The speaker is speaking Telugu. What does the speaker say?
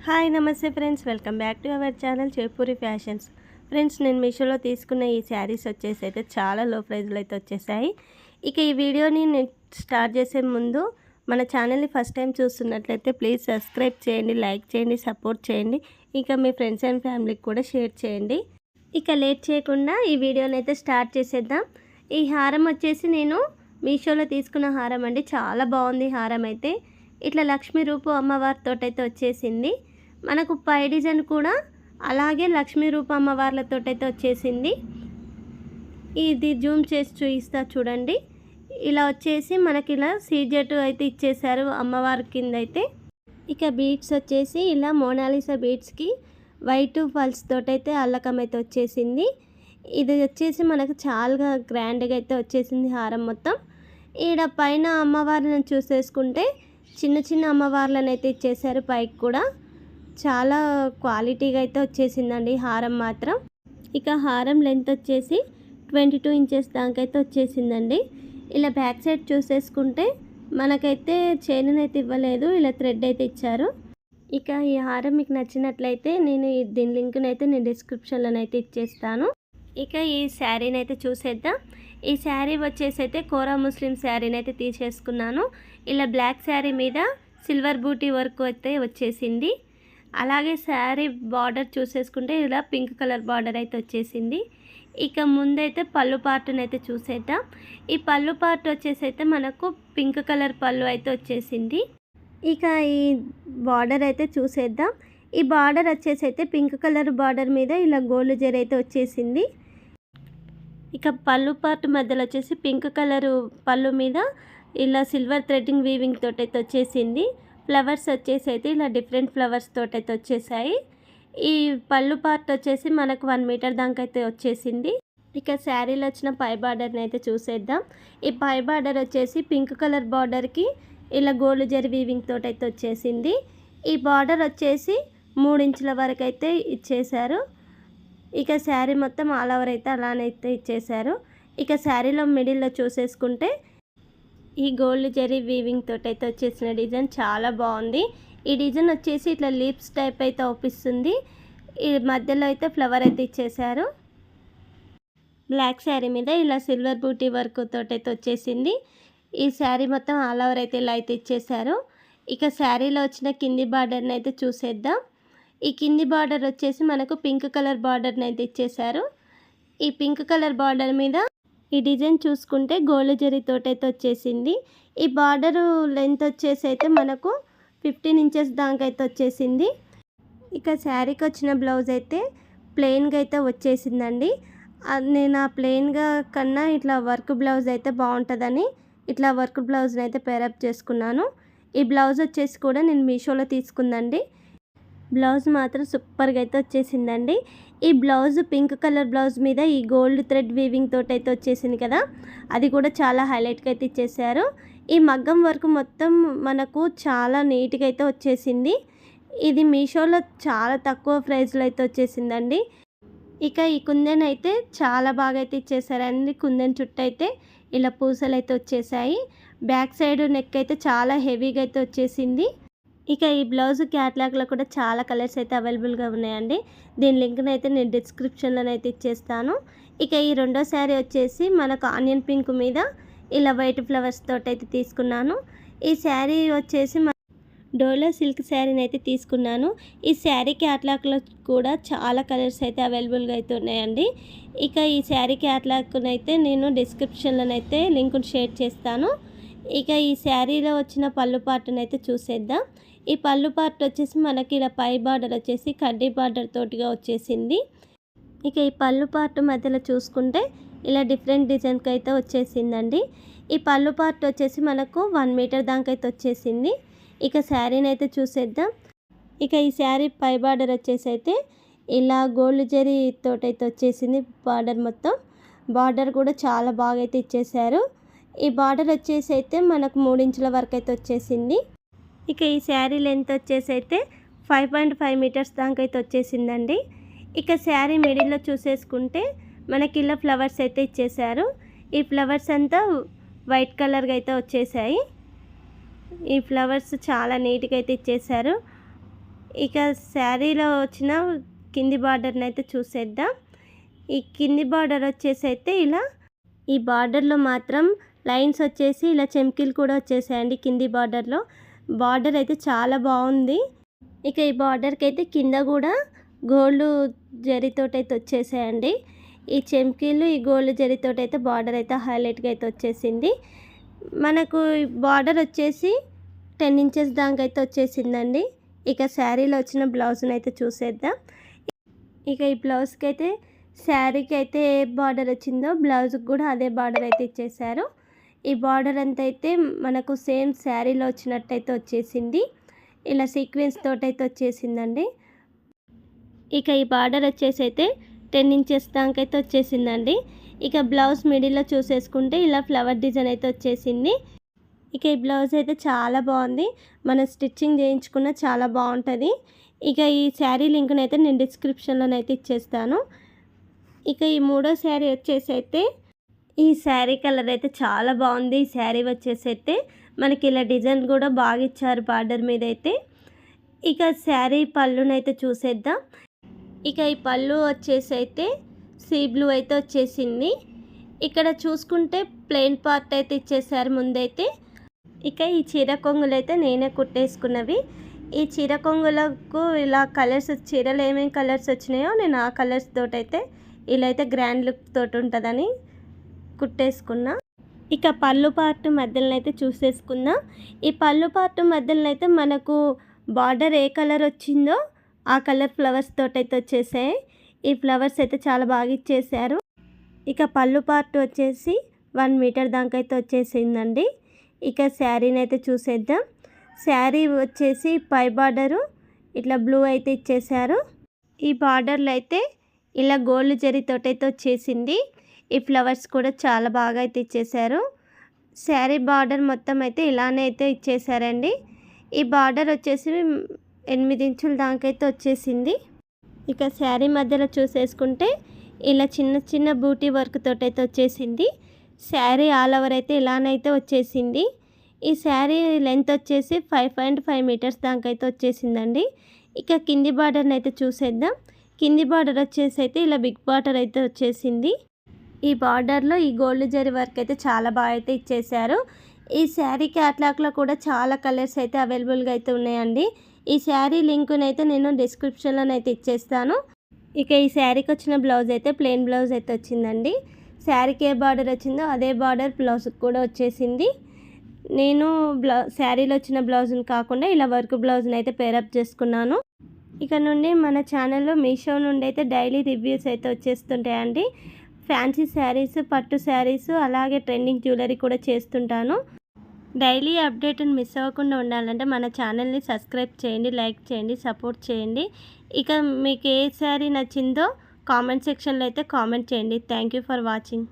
హాయ్ నమస్తే friends, welcome back to our channel Jaipuri fashions. Friends, నేను మీషోలో తీసుకున్న ఈ శారీస్ వచ్చేసి అయితే చాలా లో ప్రైస్లో అయితే వచ్చేసాయి. ఇక ఈ వీడియోని నేను స్టార్ట్ చేసే ముందు మన ఛానల్ని ఫస్ట్ టైం చూస్తున్నట్లయితే ప్లీజ్ సబ్స్క్రైబ్ చేయండి, లైక్ చేయండి, సపోర్ట్ చేయండి. ఇక మీ ఫ్రెండ్స్ అండ్ ఫ్యామిలీకి కూడా షేర్ చేయండి. ఇక లేట్ చేయకుండా ఈ వీడియోని అయితే స్టార్ట్ చేసేద్దాం. ఈ హారం వచ్చేసి నేను మీషోలో తీసుకున్న హారం అండి. చాలా బాగుంది హారం అయితే. ఇట్లా లక్ష్మీ రూపు అమ్మవారితో అయితే వచ్చేసింది. మనకు పై డిజైన్ కూడా అలాగే లక్ష్మీ రూప అమ్మవార్లతో అయితే వచ్చేసింది. ఇది జూమ్ చేసి చూపిస్తా చూడండి. ఇలా వచ్చేసి మనకి ఇలా సీజెట్ అయితే ఇచ్చేసారు అమ్మవారి కింద అయితే. ఇక బీడ్స్ వచ్చేసి ఇలా మోనాలిసా బీడ్స్కి వైట్ ఫల్స్ తోటైతే అల్లకం అయితే వచ్చేసింది. ఇది వచ్చేసి మనకు చాలా గ్రాండ్గా అయితే వచ్చేసింది హారం మొత్తం. ఈడ పైన అమ్మవారిని చూసేసుకుంటే చిన్న చిన్న అమ్మవార్లను అయితే ఇచ్చేసారు. పైకి కూడా చాలా క్వాలిటీగా అయితే వచ్చేసిందండి హారం మాత్రం. ఇక హారం లెంత్ వచ్చేసి 22 ఇంచెస్ దాకా అయితే వచ్చేసిందండి. ఇలా బ్యాక్ సైడ్ చూసేసుకుంటే మనకైతే చైన్ అయితే ఇవ్వలేదు, ఇలా థ్రెడ్ అయితే ఇచ్చారు. ఇక ఈ హారం మీకు నచ్చినట్లయితే నేను దీని లింక్ని అయితే నేను డిస్క్రిప్షన్లోనైతే ఇచ్చేస్తాను. ఇక ఈ శారీని అయితే చూసేద్దాం. ఈ శారీ వచ్చేసి అయితే కోరా ముస్లిం శారీని అయితే తీసేసుకున్నాను. ఇలా బ్లాక్ శారీ మీద సిల్వర్ బూటీ వర్క్ అయితే వచ్చేసింది. అలాగే శారీ బార్డర్ చూసేసుకుంటే ఇలా పింక్ కలర్ బార్డర్ అయితే వచ్చేసింది. ఇక ముందైతే పళ్ళు పార్ట్ని అయితే చూసేద్దాం. ఈ పళ్ళు పార్ట్ వచ్చేసి అయితే మనకు పింక్ కలర్ పళ్ళు అయితే వచ్చేసింది. ఇక ఈ బార్డర్ అయితే చూసేద్దాం. ఈ బార్డర్ వచ్చేసి అయితే పింక్ కలర్ బార్డర్ మీద ఇలా గోల్డ్ జరీ అయితే వచ్చేసింది. ఇక పళ్ళు పార్ట్ మధ్యలో వచ్చేసి పింక్ కలరు పళ్ళు మీద ఇలా సిల్వర్ థ్రెడ్డింగ్ వీవింగ్ తోటైతే వచ్చేసింది. ఫ్లవర్స్ వచ్చేసి అయితే ఇలా డిఫరెంట్ ఫ్లవర్స్ తోటైతే వచ్చేసాయి. ఈ పళ్ళు పార్ట్ వచ్చేసి మనకు 1 మీటర్ దాకా అయితే వచ్చేసింది. ఇక శారీలో వచ్చిన పై బార్డర్ని అయితే చూసేద్దాం. ఈ పై బార్డర్ వచ్చేసి పింక్ కలర్ బార్డర్కి ఇలా గోల్డ్ జరీ వీవింగ్ తోటైతే వచ్చేసింది. ఈ బార్డర్ వచ్చేసి 3 ఇంచుల వరకు అయితే ఇచ్చేశారు. ఇక శారీ మొత్తం ఆల్ ఓవర్ అయితే అలానైతే ఇచ్చేశారు. ఇక శారీలో మిడిల్లో చూసేసుకుంటే ఈ గోల్డ్ జరీ వీవింగ్ తోటి అయితే వచ్చేసిన డిజైన్ చాలా బాగుంది. ఈ డిజైన్ వచ్చేసి ఇట్లా లీప్స్ టైప్ అయితే అవుపిస్తుంది. ఈ మధ్యలో అయితే ఫ్లవర్ అయితే ఇచ్చేశారు. బ్లాక్ శారీ మీద ఇలా సిల్వర్ బూటీ వర్క్ తోటైతే వచ్చేసింది. ఈ శారీ మొత్తం ఆల్ ఓవర్ అయితే ఇలా అయితే ఇచ్చేశారు. ఇక శారీలో వచ్చిన కింది బార్డర్ని అయితే చూసేద్దాం. ఈ కింది బార్డర్ వచ్చేసి మనకు పింక్ కలర్ బార్డర్ని అయితే ఇచ్చేశారు. ఈ పింక్ కలర్ బార్డర్ మీద ఈ డిజైన్ చూసుకుంటే గోల్డ్ జరీ తోటైతే వచ్చేసింది. ఈ బార్డరు లెంత్ వచ్చేసి అయితే మనకు 15 ఇంచెస్ దాకా అయితే వచ్చేసింది. ఇక శారీకి వచ్చిన బ్లౌజ్ అయితే ప్లెయిన్గా అయితే వచ్చేసిందండి. నేను ఆ ప్లెయిన్గా కన్నా ఇట్లా వర్క్ బ్లౌజ్ అయితే బాగుంటుందని ఇట్లా వర్క్ బ్లౌజ్ని అయితే పేరప్ చేసుకున్నాను. ఈ బ్లౌజ్ వచ్చేసి కూడా నేను మీషోలో తీసుకుందండి. బ్లౌజ్ మాత్రం సూపర్గా అయితే వచ్చేసిందండి. ఈ బ్లౌజ్ పింక్ కలర్ బ్లౌజ్ మీద ఈ గోల్డ్ థ్రెడ్ వీవింగ్ తోటి అయితే వచ్చేసింది కదా, అది కూడా చాలా హైలైట్గా అయితే ఇచ్చేసారు. ఈ మగ్గం వర్క్ మొత్తం మనకు చాలా నీట్గా అయితే వచ్చేసింది. ఇది మీషోలో చాలా తక్కువ ప్రైస్లో అయితే వచ్చేసిందండి. ఇక ఈ కుందెన్ అయితే చాలా బాగా అయితే ఇచ్చేసారండి. కుందెన్ చుట్టూ అయితే ఇలా పూసలు అయితే వచ్చేసాయి. బ్యాక్ సైడ్ నెక్ అయితే చాలా హెవీగా అయితే వచ్చేసింది. ఇక ఈ బ్లౌజ్ క్యాట్లాగ్లో కూడా చాలా కలర్స్ అయితే అవైలబుల్గా ఉన్నాయండి. దీని లింక్ని అయితే నేను డిస్క్రిప్షన్లోనైతే ఇచ్చేస్తాను. ఇక ఈ రెండో శారీ వచ్చేసి మనకు ఆనియన్ పింక్ మీద ఇలా వైట్ ఫ్లవర్స్ తోటి అయితే తీసుకున్నాను. ఈ శారీ వచ్చేసి డోలో సిల్క్ శారీని అయితే తీసుకున్నాను. ఈ శారీ క్యాట్లాగ్లో కూడా చాలా కలర్స్ అయితే అవైలబుల్గా అయితే ఉన్నాయండి. ఇక ఈ శారీ క్యాట్లాగ్ని అయితే నేను డిస్క్రిప్షన్లోనైతే లింక్ను షేర్ చేస్తాను. ఇక ఈ శారీలో వచ్చిన పళ్ళు పార్ట్ని అయితే చూసేద్దాం. ఈ పళ్ళు పార్ట్ వచ్చేసి మనకి ఇలా పై బార్డర్ వచ్చేసి కడ్డీ బార్డర్ తోటిగా వచ్చేసింది. ఇక ఈ పళ్ళు పార్ట్ మధ్యలో చూసుకుంటే ఇలా డిఫరెంట్ డిజైన్కి అయితే వచ్చేసిందండి. ఈ పళ్ళు పార్ట్ వచ్చేసి మనకు 1 మీటర్ దాకా అయితే వచ్చేసింది. ఇక శారీని అయితే చూసేద్దాం. ఇక ఈ శారీ పై బార్డర్ వచ్చేసి అయితే ఇలా గోల్డ్ జరీ తోటైతే వచ్చేసింది. బార్డర్ మొత్తం బార్డర్ కూడా చాలా బాగా అయితే ఇచ్చేసారు. ఈ బార్డర్ వచ్చేసి అయితే మనకు 3 ఇంచుల వరకు అయితే వచ్చేసింది. ఇక ఈ శారీ లెంత్ వచ్చేసి అయితే 5.5 మీటర్స్ దాకా అయితే వచ్చేసిందండి. ఇక శారీ మిడిల్లో చూసేసుకుంటే మనకి ఇలా ఫ్లవర్స్ అయితే ఇచ్చేసారు. ఈ ఫ్లవర్స్ అంతా వైట్ కలర్గా అయితే వచ్చేసాయి. ఈ ఫ్లవర్స్ చాలా నీట్గా అయితే ఇచ్చేసారు. ఇక శారీలో వచ్చిన కింది బార్డర్ని అయితే చూసేద్దాం. ఈ కింది బార్డర్ వచ్చేసి అయితే ఇలా ఈ బార్డర్లో మాత్రం లైన్స్ వచ్చేసి ఇలా చెమ్కీలు కూడా వచ్చేసాయండి. కింది బార్డర్లో బార్డర్ అయితే చాలా బాగుంది. ఇక ఈ బార్డర్కి అయితే కింద కూడా గోల్డ్ జరీతోటైతే వచ్చేసాయండి. ఈ చెమ్కీలు ఈ గోల్డ్ జరీతోటైతే బార్డర్ అయితే హైలైట్గా అయితే వచ్చేసింది. మనకు బార్డర్ వచ్చేసి 10 ఇంచెస్ దాకా అయితే వచ్చేసిందండి. ఇక శారీలో వచ్చిన బ్లౌజ్ని అయితే చూసేద్దాం. ఇక ఈ బ్లౌజ్కి అయితే శారీకి అయితే ఏ బార్డర్ వచ్చిందో బ్లౌజ్కి కూడా అదే బార్డర్ అయితే ఇచ్చేసారు. ఈ బార్డర్ అంతా అయితే మనకు సేమ్ శారీలో వచ్చినట్టయితే వచ్చేసింది. ఇలా సీక్వెన్స్ తోటైతే వచ్చేసిందండి. ఇక ఈ బార్డర్ వచ్చేసి అయితే 10 ఇంచెస్ దాకా అయితే వచ్చేసిందండి. ఇక బ్లౌజ్ మిడిల్లో చూసేసుకుంటే ఇలా ఫ్లవర్ డిజైన్ అయితే వచ్చేసింది. ఇక ఈ బ్లౌజ్ అయితే చాలా బాగుంది. మనం స్టిచ్చింగ్ చేయించుకున్న చాలా బాగుంటుంది. ఇక ఈ శారీ లింక్ని అయితే నేను డిస్క్రిప్షన్లోనైతే ఇచ్చేస్తాను. ఇక ఈ మూడో శారీ వచ్చేసి అయితే ఈ శారీ కలర్ అయితే చాలా బాగుంది. ఈ శారీ వచ్చేసి అయితే మనకి ఇలా డిజైన్ కూడా బాగా ఇచ్చారు బార్డర్ మీద అయితే. ఇక శారీ పళ్ళునైతే చూసేద్దాం. ఇక ఈ పళ్ళు వచ్చేసి అయితే సీ బ్లూ అయితే వచ్చేసింది. ఇక్కడ చూసుకుంటే ప్లెయిన్ పార్ట్ అయితే ఇచ్చేసారు ముందైతే. ఇక ఈ చీర కొంగులు అయితే నేనే కుట్టేసుకున్నవి. ఈ చీర కొంగులకు ఇలా కలర్స్ చీరలు ఏమేమి కలర్స్ వచ్చినాయో నేను ఆ కలర్స్ తోటైతే ఇలా అయితే గ్రాండ్ లుక్ తోటి ఉంటుందని కుట్టేసుకున్నా. ఇక పళ్ళు పార్ట్ మధ్యలో అయితే చూసేసుకుందాం. ఈ పళ్ళు పార్ట్ మధ్యలో అయితే మనకు బార్డర్ ఏ కలర్ వచ్చిందో ఆ కలర్ ఫ్లవర్స్ తోటైతే వచ్చేసాయి. ఈ ఫ్లవర్స్ అయితే చాలా బాగా ఇచ్చేసారు. ఇక పళ్ళు పార్ట్ వచ్చేసి 1 మీటర్ దాకా అయితే వచ్చేసిందండి. ఇక శారీని అయితే చూసేద్దాం. శారీ వచ్చేసి పై బార్డరు ఇట్లా బ్లూ అయితే ఇచ్చేసారు. ఈ బార్డర్లో అయితే ఇలా గోల్డ్ జరీతోటైతే వచ్చేసింది. ఈ ఫ్లవర్స్ కూడా చాలా బాగా అయితే ఇచ్చేసారు. శారీ బార్డర్ మొత్తం అయితే ఇలానే అయితే ఇచ్చేసారండి. ఈ బార్డర్ వచ్చేసి 8 ఇంచుల దాకా అయితే వచ్చేసింది. ఇక శారీ మధ్యలో చూసేసుకుంటే ఇలా చిన్న చిన్న బూటీ వర్క్ తోటైతే వచ్చేసింది. శారీ ఆల్ ఓవర్ అయితే ఇలానైతే వచ్చేసింది. ఈ శారీ లెంత్ వచ్చేసి 5.5 మీటర్స్ దాకా అయితే వచ్చేసిందండి. ఇక కింది బార్డర్ని అయితే చూసేద్దాం. కింది బార్డర్ వచ్చేసి అయితే ఇలా బిగ్ బార్డర్ అయితే వచ్చేసింది. ఈ బార్డర్లో ఈ గోల్డ్ జరీ వర్క్ అయితే చాలా బాగా అయితే ఇచ్చేసారు. ఈ శారీ క్యాట్లాగ్లో కూడా చాలా కలర్స్ అయితే అవైలబుల్గా అయితే ఉన్నాయండి. ఈ శారీ లింక్ని అయితే నేను డిస్క్రిప్షన్లోనైతే ఇచ్చేస్తాను. ఇక ఈ శారీకి వచ్చిన బ్లౌజ్ అయితే ప్లెయిన్ బ్లౌజ్ అయితే వచ్చిందండి. శారీకి ఏ బార్డర్ వచ్చిందో అదే బార్డర్ బ్లౌజ్కి కూడా వచ్చేసింది. నేను శారీలో వచ్చిన బ్లౌజ్ని కాకుండా ఇలా వర్క్ బ్లౌజ్ని అయితే పేరప్ చేసుకున్నాను. ఇక నుండి మన ఛానల్లో మీషో నుండి అయితే డైలీ రివ్యూస్ అయితే వచ్చేస్తుంటాయండి. ఫ్యాన్సీ శారీస్, పట్టు శారీస్, అలాగే ట్రెండింగ్ జ్యువెలరీ కూడా చేస్తుంటాను. డైలీ అప్డేట్ని మిస్ అవ్వకుండా ఉండాలంటే మన ఛానల్ని సబ్స్క్రైబ్ చేయండి, లైక్ చేయండి, సపోర్ట్ చేయండి. ఇక మీకు ఏ శారీ నచ్చిందో కామెంట్ సెక్షన్లో అయితే కామెంట్ చేయండి. Thank you for watching.